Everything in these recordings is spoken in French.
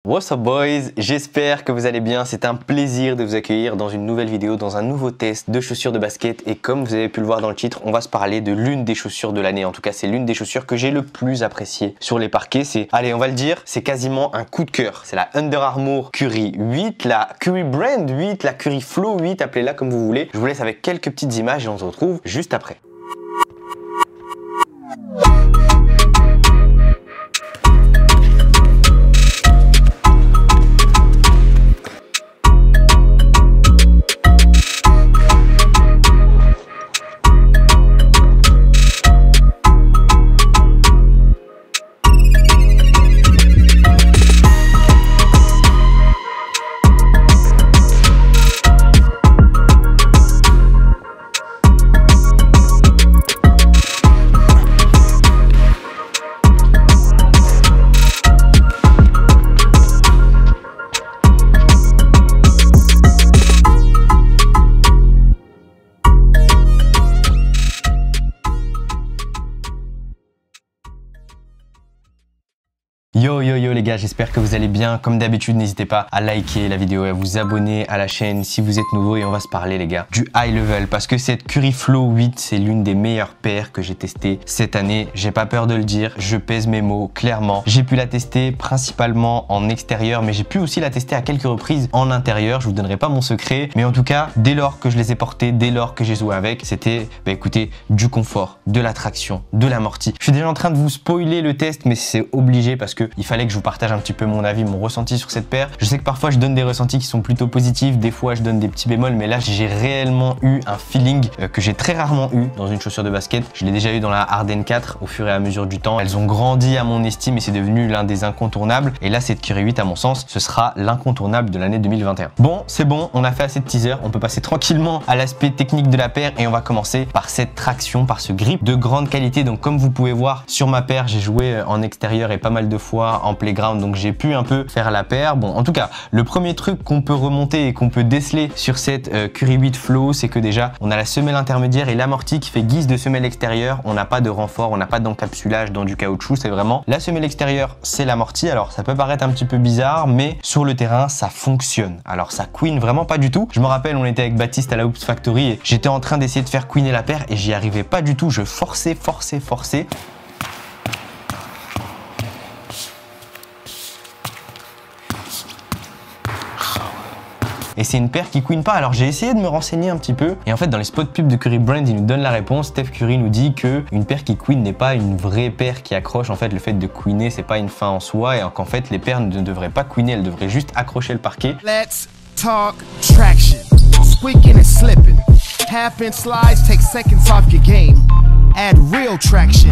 What's up boys, j'espère que vous allez bien, c'est un plaisir de vous accueillir dans une nouvelle vidéo, dans un nouveau test de chaussures de basket. Et comme vous avez pu le voir dans le titre, on va se parler de l'une des chaussures de l'année. En tout cas, c'est l'une des chaussures que j'ai le plus appréciée sur les parquets. Allez, on va le dire, c'est quasiment un coup de cœur. C'est la Under Armour Curry 8, la Curry Brand 8, la Curry Flow 8, appelez-la comme vous voulez. Je vous laisse avec quelques petites images et on se retrouve juste après. Yo les gars, j'espère que vous allez bien. Comme d'habitude, n'hésitez pas à liker la vidéo et à vous abonner à la chaîne si vous êtes nouveau. Et on va se parler les gars du high level parce que cette Curry Flow 8 c'est l'une des meilleures paires que j'ai testées cette année. J'ai pas peur de le dire, je pèse mes mots clairement. J'ai pu la tester principalement en extérieur, mais j'ai pu aussi la tester à quelques reprises en intérieur. Je vous donnerai pas mon secret, mais en tout cas dès lors que je les ai portés, dès lors que j'ai joué avec, c'était écoutez, du confort, de la traction, de l'amorti. Je suis déjà en train de vous spoiler le test, mais c'est obligé parce que il fallait que je vous partage un petit peu mon avis, mon ressenti sur cette paire. Je sais que parfois je donne des ressentis qui sont plutôt positifs, des fois je donne des petits bémols, mais là j'ai réellement eu un feeling que j'ai très rarement eu dans une chaussure de basket. Je l'ai déjà eu dans la Harden 4 au fur et à mesure du temps. Elles ont grandi à mon estime et c'est devenu l'un des incontournables. Et là cette Curry 8 à mon sens, ce sera l'incontournable de l'année 2021. Bon, c'est bon, on a fait assez de teaser, on peut passer tranquillement à l'aspect technique de la paire et on va commencer par cette traction, par ce grip de grande qualité. Donc comme vous pouvez voir sur ma paire, j'ai joué en extérieur et pas mal de fois en playground, donc j'ai pu un peu faire la paire. Bon, en tout cas, le premier truc qu'on peut remonter et qu'on peut déceler sur cette Curry 8 Flow, c'est que déjà, on a la semelle intermédiaire et l'amorti qui fait guise de semelle extérieure. On n'a pas de renfort, on n'a pas d'encapsulage dans du caoutchouc, c'est vraiment la semelle extérieure, c'est l'amorti. Alors, ça peut paraître un petit peu bizarre, mais sur le terrain, ça fonctionne. Alors, ça queen vraiment pas du tout. Je me rappelle, on était avec Baptiste à la Hoops Factory et j'étais en train d'essayer de faire queener la paire et j'y arrivais pas du tout. Je forçais. Et c'est une paire qui queen pas. Alors j'ai essayé de me renseigner un petit peu. Et en fait, dans les spots pubs de Curry Brand, il nous donne la réponse. Steph Curry nous dit que une paire qui queen n'est pas une vraie paire qui accroche. En fait, le fait de queener, c'est pas une fin en soi. Et qu'en fait, les paires ne devraient pas queener. Elles devraient juste accrocher le parquet. Let's talk traction. Squeaking and slipping. Half-inch slides take seconds off your game. Add real traction.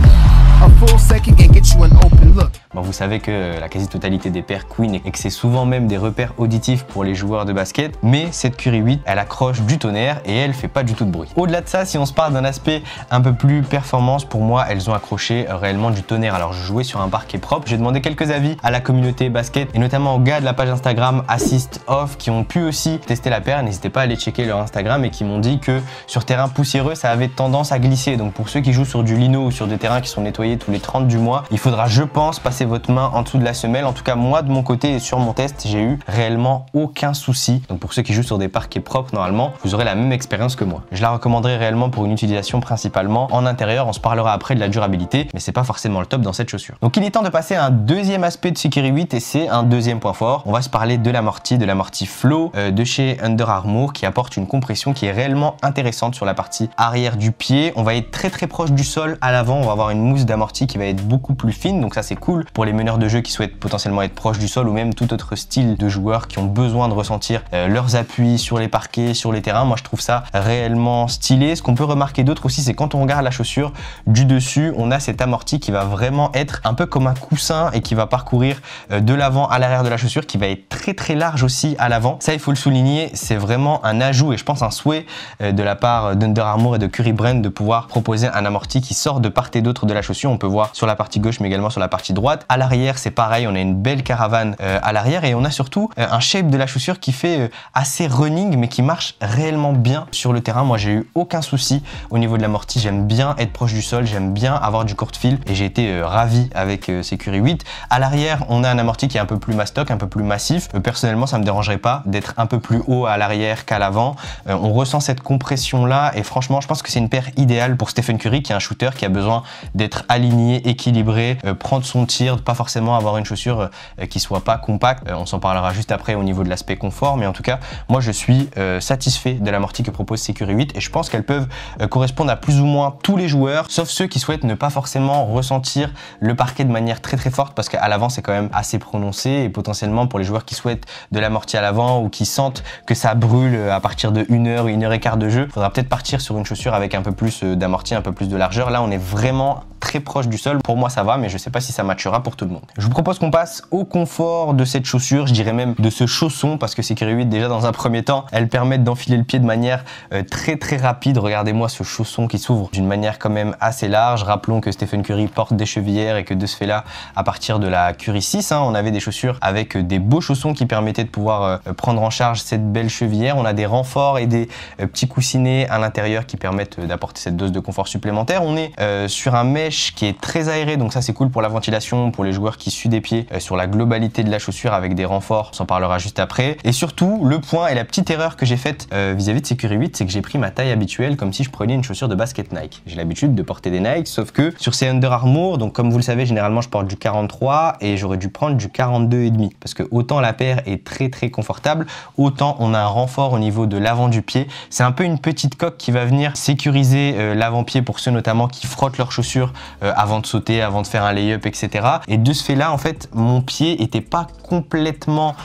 A full second can get you an open look. Bon, vous savez que la quasi-totalité des paires queen et que c'est souvent même des repères auditifs pour les joueurs de basket, mais cette Curry 8, elle accroche du tonnerre et elle fait pas du tout de bruit. Au-delà de ça, si on se parle d'un aspect un peu plus performance, pour moi, elles ont accroché réellement du tonnerre. Alors, je jouais sur un parquet propre, j'ai demandé quelques avis à la communauté basket et notamment aux gars de la page Instagram Assist Off qui ont pu aussi tester la paire. N'hésitez pas à aller checker leur Instagram et qui m'ont dit que sur terrain poussiéreux, ça avait tendance à glisser. Donc, pour ceux qui jouent sur du lino ou sur des terrains qui sont nettoyés tous les 30 du mois, il faudra, je pense, passer votre main en dessous de la semelle. En tout cas, moi de mon côté et sur mon test, j'ai eu réellement aucun souci. Donc pour ceux qui jouent sur des parquets propres, normalement, vous aurez la même expérience que moi. Je la recommanderais réellement pour une utilisation principalement en intérieur. On se parlera après de la durabilité, mais c'est pas forcément le top dans cette chaussure. Donc il est temps de passer à un deuxième aspect de ce Curry 8 et c'est un deuxième point fort. On va se parler de l'amorti Flow de chez Under Armour qui apporte une compression qui est réellement intéressante sur la partie arrière du pied. On va être très proche du sol à l'avant. On va avoir une mousse d'amorti qui va être beaucoup plus fine, donc ça c'est cool pour les meneurs de jeu qui souhaitent potentiellement être proches du sol ou même tout autre style de joueurs qui ont besoin de ressentir leurs appuis sur les parquets, sur les terrains. Moi je trouve ça réellement stylé. Ce qu'on peut remarquer d'autre aussi, c'est quand on regarde la chaussure du dessus, on a cet amorti qui va vraiment être un peu comme un coussin et qui va parcourir de l'avant à l'arrière de la chaussure, qui va être très large aussi à l'avant. Ça il faut le souligner, c'est vraiment un ajout et je pense un souhait de la part d'Under Armour et de Curry Brand de pouvoir proposer un amorti qui sort de part et d'autre de la chaussure. articulation, on peut voir sur la partie gauche mais également sur la partie droite. À l'arrière c'est pareil, on a une belle caravane à l'arrière et on a surtout un shape de la chaussure qui fait assez running mais qui marche réellement bien sur le terrain. Moi j'ai eu aucun souci au niveau de l'amorti, j'aime bien être proche du sol, j'aime bien avoir du court fil et j'ai été ravi avec ces Curry 8. À l'arrière on a un amorti qui est un peu plus mastoc, un peu plus massif. Personnellement ça me dérangerait pas d'être un peu plus haut à l'arrière qu'à l'avant. On ressent cette compression là et franchement je pense que c'est une paire idéale pour Stephen Curry qui est un shooter qui a besoin d'être aligné, équilibré, prendre son tir, pas forcément avoir une chaussure qui soit pas compacte. On s'en parlera juste après au niveau de l'aspect confort, mais en tout cas moi je suis satisfait de l'amorti que propose ces Curry 8 et je pense qu'elles peuvent correspondre à plus ou moins tous les joueurs, sauf ceux qui souhaitent ne pas forcément ressentir le parquet de manière très forte parce qu'à l'avant c'est quand même assez prononcé et potentiellement pour les joueurs qui souhaitent de l'amorti à l'avant ou qui sentent que ça brûle à partir de 1h, 1h15 de jeu, il faudra peut-être partir sur une chaussure avec un peu plus d'amorti, un peu plus de largeur. Là on est vraiment très proche du sol. Pour moi ça va, mais je sais pas si ça matchera pour tout le monde. Je vous propose qu'on passe au confort de cette chaussure, je dirais même de ce chausson, parce que ces Curry 8 déjà dans un premier temps elles permettent d'enfiler le pied de manière très rapide. Regardez-moi ce chausson qui s'ouvre d'une manière quand même assez large. Rappelons que Stephen Curry porte des chevillères et que de ce fait là, à partir de la Curry 6 on avait des chaussures avec des beaux chaussons qui permettaient de pouvoir prendre en charge cette belle chevillère. On a des renforts et des petits coussinets à l'intérieur qui permettent d'apporter cette dose de confort supplémentaire. On est sur un mesh qui est très aéré, donc ça c'est cool pour la ventilation, pour les joueurs qui suent des pieds sur la globalité de la chaussure avec des renforts, on s'en parlera juste après. Et surtout le point et la petite erreur que j'ai faite vis-à-vis de ces Curry 8, c'est que j'ai pris ma taille habituelle comme si je prenais une chaussure de basket Nike. J'ai l'habitude de porter des Nike, sauf que sur ces Under Armour, donc comme vous le savez généralement je porte du 43 et j'aurais dû prendre du 42,5 parce que autant la paire est très confortable, autant on a un renfort au niveau de l'avant du pied. C'est un peu une petite coque qui va venir sécuriser l'avant-pied pour ceux notamment qui frottent leurs chaussures avant de sauter, avant de faire un lay-up, etc. Et de ce fait là en fait mon pied était pas complètement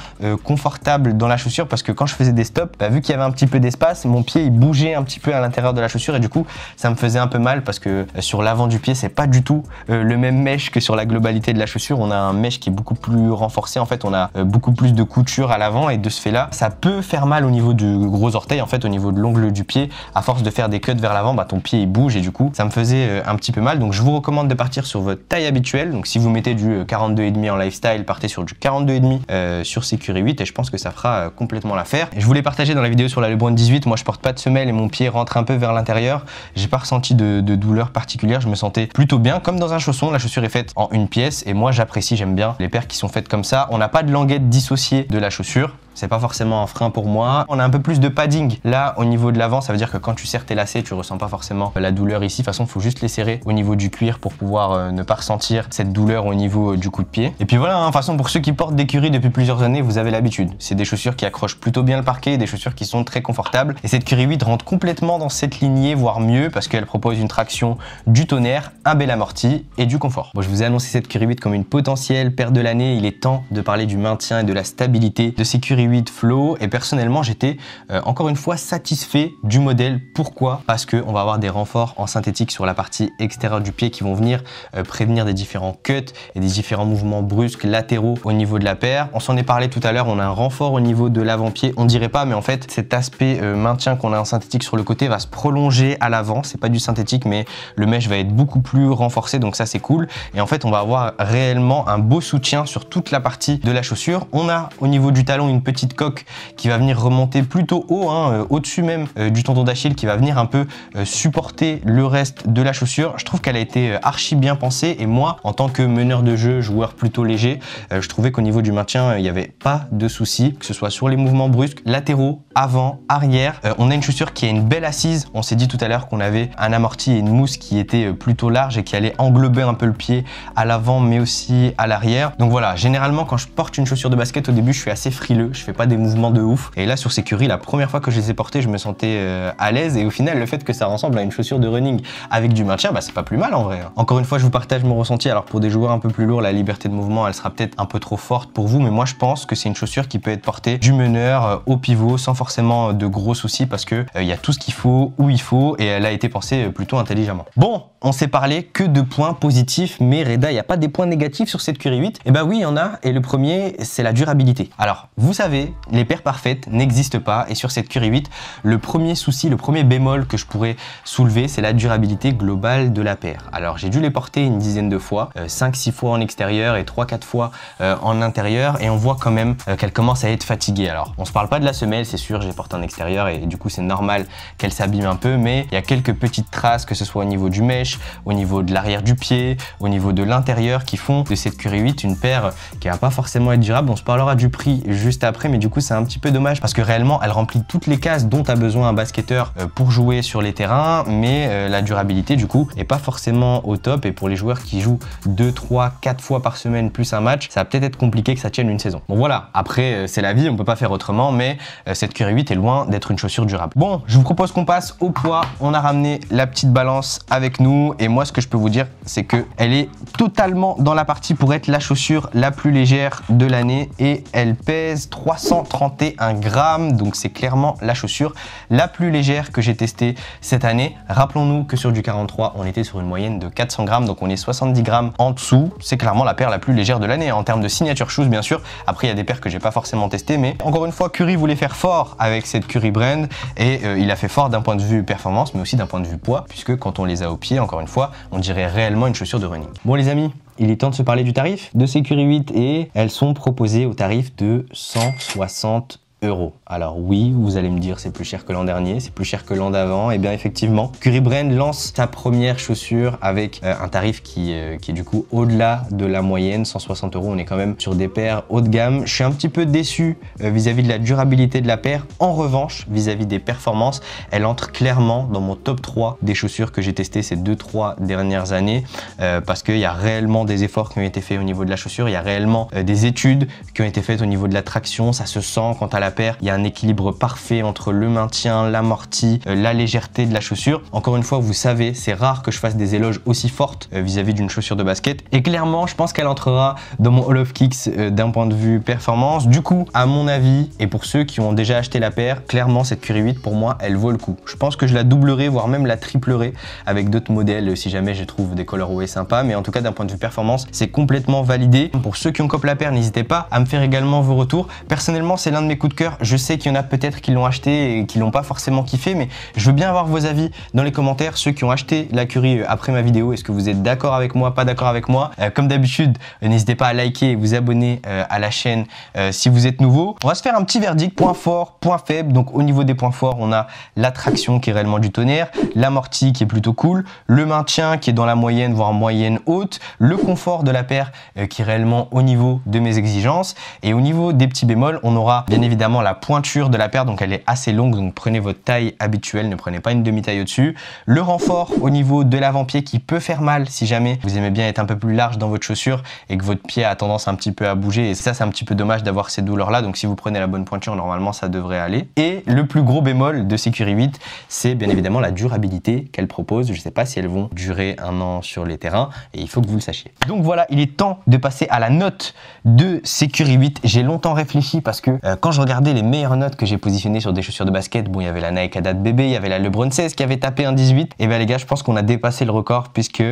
confortable dans la chaussure parce que quand je faisais des stops, vu qu'il y avait un petit peu d'espace, mon pied il bougeait un petit peu à l'intérieur de la chaussure et du coup ça me faisait un peu mal parce que sur l'avant du pied c'est pas du tout le même mesh que sur la globalité de la chaussure. On a un mesh qui est beaucoup plus renforcé, en fait on a beaucoup plus de couture à l'avant et de ce fait là ça peut faire mal au niveau du gros orteil, en fait au niveau de l'ongle du pied. À force de faire des cuts vers l'avant, ton pied il bouge et du coup ça me faisait un petit peu mal. Donc je vous recommande de partir sur votre taille habituelle. Donc si vous mettez du 42,5 en lifestyle, partez sur du 42,5 sur ces Curry 8 et je pense que ça fera complètement l'affaire. Je voulais partager dans la vidéo sur la LeBron 18, moi je porte pas de semelle et mon pied rentre un peu vers l'intérieur. J'ai pas ressenti de douleur particulière, je me sentais plutôt bien comme dans un chausson. La chaussure est faite en une pièce et moi j'apprécie, j'aime bien les paires qui sont faites comme ça. On n'a pas de languette dissociée de la chaussure. C'est pas forcément un frein pour moi. On a un peu plus de padding là au niveau de l'avant, ça veut dire que quand tu serres tes lacets, tu ressens pas forcément la douleur ici. De toute façon, il faut juste les serrer au niveau du cuir pour pouvoir ne pas ressentir cette douleur au niveau du coup de pied. Et puis voilà, de toute façon, pour ceux qui portent des Curry depuis plusieurs années, vous avez l'habitude. C'est des chaussures qui accrochent plutôt bien le parquet, des chaussures qui sont très confortables. Et cette Curry 8 rentre complètement dans cette lignée, voire mieux, parce qu'elle propose une traction, du tonnerre, un bel amorti et du confort. Bon, je vous ai annoncé cette Curry 8 comme une potentielle paire de l'année. Il est temps de parler du maintien et de la stabilité de ces Curry 8 Flow. Et personnellement, j'étais encore une fois satisfait du modèle. Pourquoi? Parce qu'on va avoir des renforts en synthétique sur la partie extérieure du pied qui vont venir prévenir des différents cuts et des différents mouvements brusques latéraux au niveau de la paire. On s'en est parlé tout à l'heure, on a un renfort au niveau de l'avant-pied. On dirait pas, mais en fait, cet aspect maintien qu'on a en synthétique sur le côté va se prolonger à l'avant. C'est pas du synthétique, mais le mesh va être beaucoup plus renforcé, donc ça c'est cool. Et en fait, on va avoir réellement un beau soutien sur toute la partie de la chaussure. On a au niveau du talon une petite coque qui va venir remonter plutôt haut, au-dessus même du tendon d'Achille, qui va venir un peu supporter le reste de la chaussure. Je trouve qu'elle a été archi bien pensée et moi, en tant que meneur de jeu, joueur plutôt léger, je trouvais qu'au niveau du maintien, il n'y avait pas de souci, que ce soit sur les mouvements brusques, latéraux, avant, arrière. On a une chaussure qui a une belle assise. On s'est dit tout à l'heure qu'on avait un amorti et une mousse qui était plutôt large et qui allait englober un peu le pied à l'avant mais aussi à l'arrière. Donc voilà, généralement quand je porte une chaussure de basket au début, je suis assez frileux, je fais pas des mouvements de ouf. Et là sur ces Curry, la première fois que je les ai portés, je me sentais à l'aise et au final le fait que ça ressemble à une chaussure de running avec du maintien, c'est pas plus mal en vrai. Encore une fois, je vous partage mon ressenti. Alors pour des joueurs un peu plus lourds, la liberté de mouvement elle sera peut-être un peu trop forte pour vous, mais moi je pense que c'est une chaussure qui peut être portée du meneur au pivot sans forcément de gros soucis parce que il y a tout ce qu'il faut où il faut et elle a été pensée plutôt intelligemment. Bon, on s'est parlé que de points positifs, mais Reda, il n'y a pas des points négatifs sur cette Curry 8? Eh ben oui, il y en a, et le premier, c'est la durabilité. Alors, vous savez savez, les paires parfaites n'existent pas et sur cette Curry 8, le premier souci, le premier bémol que je pourrais soulever, c'est la durabilité globale de la paire. Alors j'ai dû les porter une dizaine de fois, 5-6 fois en extérieur et 3-4 fois en intérieur et on voit quand même qu'elle commence à être fatiguée. Alors on se parle pas de la semelle, c'est sûr, j'ai porté en extérieur et du coup c'est normal qu'elle s'abîme un peu, mais il y a quelques petites traces, que ce soit au niveau du mesh, au niveau de l'arrière du pied, au niveau de l'intérieur, qui font de cette Curry 8 une paire qui va pas forcément être durable. On se parlera du prix juste après, mais du coup c'est un petit peu dommage parce que réellement elle remplit toutes les cases dont a besoin un basketteur pour jouer sur les terrains, mais la durabilité du coup est pas forcément au top et pour les joueurs qui jouent 2, 3, 4 fois par semaine plus un match, ça va peut-être être compliqué que ça tienne une saison. Bon voilà, après c'est la vie, on peut pas faire autrement, mais cette Curry 8 est loin d'être une chaussure durable. Bon, je vous propose qu'on passe au poids. On a ramené la petite balance avec nous et moi ce que je peux vous dire c'est que elle est totalement dans la partie pour être la chaussure la plus légère de l'année et elle pèse 331 grammes, donc c'est clairement la chaussure la plus légère que j'ai testée cette année. Rappelons-nous que sur du 43 on était sur une moyenne de 400 grammes, donc on est 70 grammes en dessous. C'est clairement la paire la plus légère de l'année en termes de signature shoes bien sûr. Après il y a des paires que j'ai pas forcément testées, mais encore une fois Curry voulait faire fort avec cette Curry Brand et il a fait fort d'un point de vue performance mais aussi d'un point de vue poids, puisque quand on les a au pied, encore une fois, on dirait réellement une chaussure de running. Bon les amis, il est temps de se parler du tarif de ces Curry 8 et elles sont proposées au tarif de 160 €. Alors oui, vous allez me dire c'est plus cher que l'an dernier, c'est plus cher que l'an d'avant. Et bien effectivement, Curry Brand lance sa première chaussure avec un tarif qui est du coup au-delà de la moyenne, 160 €. On est quand même sur des paires haut de gamme. Je suis un petit peu déçu vis-à-vis de la durabilité de la paire. En revanche, vis-à-vis des performances, elle entre clairement dans mon top 3 des chaussures que j'ai testées ces 2-3 dernières années parce qu'il y a réellement des efforts qui ont été faits au niveau de la chaussure. Il y a réellement des études qui ont été faites au niveau de la traction. Ça se sent quant à la paire, il y a un équilibre parfait entre le maintien, l'amorti, la légèreté de la chaussure. Encore une fois, vous savez, c'est rare que je fasse des éloges aussi fortes vis-à-vis d'une chaussure de basket. Et clairement, je pense qu'elle entrera dans mon Hall of Kicks d'un point de vue performance. Du coup, à mon avis, et pour ceux qui ont déjà acheté la paire, clairement, cette Curry 8, pour moi, elle vaut le coup. Je pense que je la doublerai, voire même la triplerai avec d'autres modèles si jamais je trouve des colorways sympas. Mais en tout cas, d'un point de vue performance, c'est complètement validé. Pour ceux qui ont copé la paire, n'hésitez pas à me faire également vos retours. Personnellement, c'est l'un de mes coups de cœur. Je sais qu'il y en a peut-être qui l'ont acheté et qui l'ont pas forcément kiffé, mais je veux bien avoir vos avis dans les commentaires. Ceux qui ont acheté la Curry après ma vidéo, est-ce que vous êtes d'accord avec moi, pas d'accord avec moi? Comme d'habitude, n'hésitez pas à liker et vous abonner à la chaîne si vous êtes nouveau. On va se faire un petit verdict, point fort, point faible. Donc au niveau des points forts, on a la traction qui est réellement du tonnerre, l'amorti qui est plutôt cool, le maintien qui est dans la moyenne, voire moyenne haute, le confort de la paire qui est réellement au niveau de mes exigences. Et au niveau des petits bémols, on aura bien évidemment la pointure de la paire, donc elle est assez longue, donc prenez votre taille habituelle, ne prenez pas une demi-taille au-dessus. Le renfort au niveau de l'avant-pied qui peut faire mal si jamais vous aimez bien être un peu plus large dans votre chaussure et que votre pied a tendance un petit peu à bouger, et ça c'est un petit peu dommage d'avoir ces douleurs là, donc si vous prenez la bonne pointure, normalement ça devrait aller. Et le plus gros bémol de ces Curry 8, c'est bien évidemment la durabilité qu'elle propose. Je ne sais pas si elles vont durer 1 an sur les terrains et il faut que vous le sachiez. Donc voilà, il est temps de passer à la note de ces Curry 8. J'ai longtemps réfléchi parce que quand je regardais les meilleures notes que j'ai positionnées sur des chaussures de basket, bon, il y avait la Nike Adad bébé, il y avait la LeBron 16 qui avait tapé un 18. Et bien les gars, je pense qu'on a dépassé le record puisque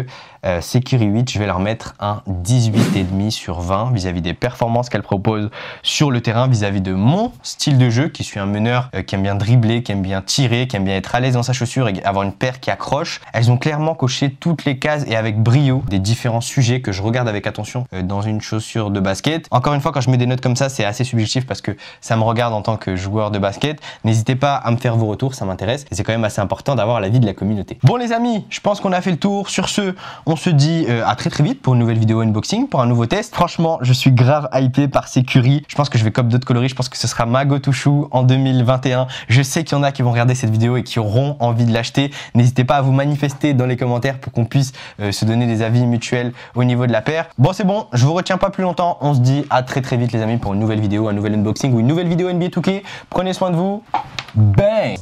ces Curry 8, je vais leur mettre un 18,5 sur 20 vis-à-vis des performances qu'elles proposent sur le terrain, vis-à-vis de mon style de jeu, qui suis un meneur qui aime bien dribbler, qui aime bien tirer, qui aime bien être à l'aise dans sa chaussure et avoir une paire qui accroche. Elles ont clairement coché toutes les cases et avec brio des différents sujets que je regarde avec attention dans une chaussure de basket. Encore une fois, quand je mets des notes comme ça, c'est assez subjectif parce que ça me regarde en tant que joueur de basket. N'hésitez pas à me faire vos retours, ça m'intéresse et c'est quand même assez important d'avoir l'avis de la communauté. Bon les amis, je pense qu'on a fait le tour. Sur ce, on se dit à très vite pour une nouvelle vidéo unboxing, pour un nouveau test. Franchement, je suis grave hypé par ces Curry. Je pense que je vais cop d'autres coloris. Je pense que ce sera ma go-to shoe en 2021. Je sais qu'il y en a qui vont regarder cette vidéo et qui auront envie de l'acheter. N'hésitez pas à vous manifester dans les commentaires pour qu'on puisse se donner des avis mutuels au niveau de la paire. Bon, c'est bon, je vous retiens pas plus longtemps. On se dit à très vite les amis pour une nouvelle vidéo, un nouvel unboxing ou une nouvelle vidéo NBA 2K. Prenez soin de vous. Bang!